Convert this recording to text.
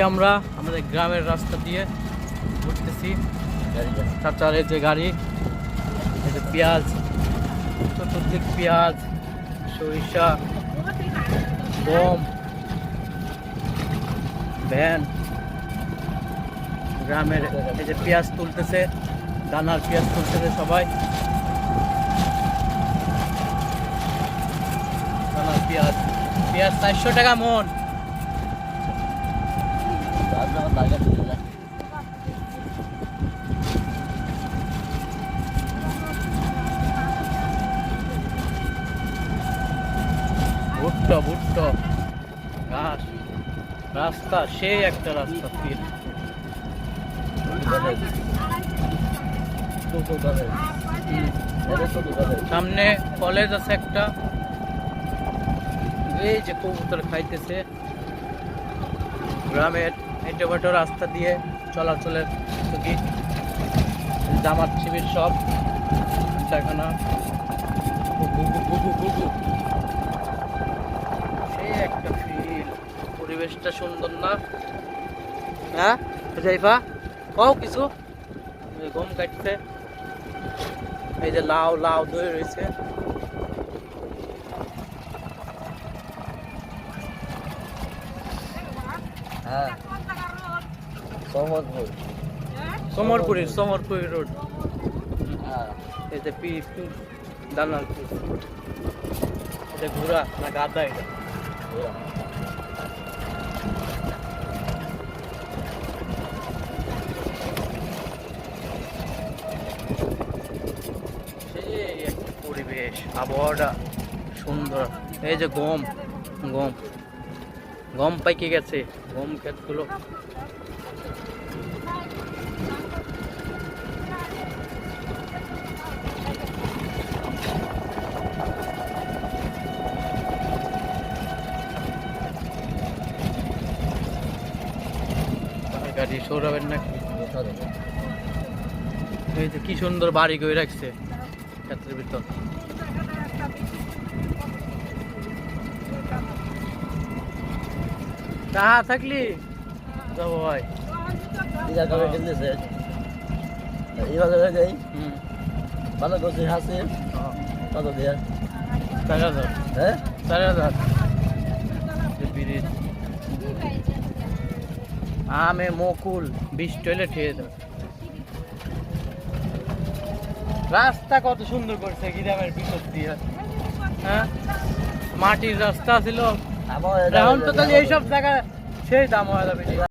আমরা আমাদের গ্রামের রাস্তা দিয়ে ঘুরতেছি। চাচার এই যে গাড়ি, এই যে পেঁয়াজ, চতুর্দিক পেঁয়াজ, সরিষা, গম, ভ্যান। গ্রামের এই যে পেঁয়াজ তুলতেছে, দানার পেঁয়াজ তুলতেছে সবাই। দানার পেঁয়াজ, পেঁয়াজ 400 টাকা মন। ভুট্টো ভুট্টো ঘাস, রাস্তা সেই একটা রাস্তা। সামনে কলেজ আছে একটা, এই যে কবুতর খাইতেছে। গ্রামের হেঁটেভাটো রাস্তা দিয়ে চলাচলের ঝুঁকি। জামাত শিবির সব দেখানা, সেই একটা ফিল। পরিবেশটা সুন্দর না? হ্যাঁ যাইফা কও কিছু। গম কাটছে, এই যে লাউ লাউ ধরে রয়েছে। হ্যাঁ সমরপুরি রোড। এই যে পিস দানার পিস, এটা ঘোড়া না গাদা? এটা সেই একটা পরিবেশ, আবহাওয়াটা সুন্দর। এই যে গম গম গম পাইকে গেছে, গম ক্ষেতগুলো। গাড়ি সৌরভের নাকি? এই যে কি সুন্দর বাড়ি করে রাখছে ক্ষেত্রের ভিতর। তাহা থাকলি যাবো ভাই। ভালো করছে হাসি কত দিয়ে? 4000। হ্যাঁ 4000 ব্রিজ। আমে মকুল 20 টয়লেট খেয়ে দাও। রাস্তা কত সুন্দর করছে গ্রামের ভিতর দিয়ে। হ্যাঁ মাটির রাস্তা ছিল, এখন তো তাহলে এইসব জায়গা সেই দাম হয়ে যাবে।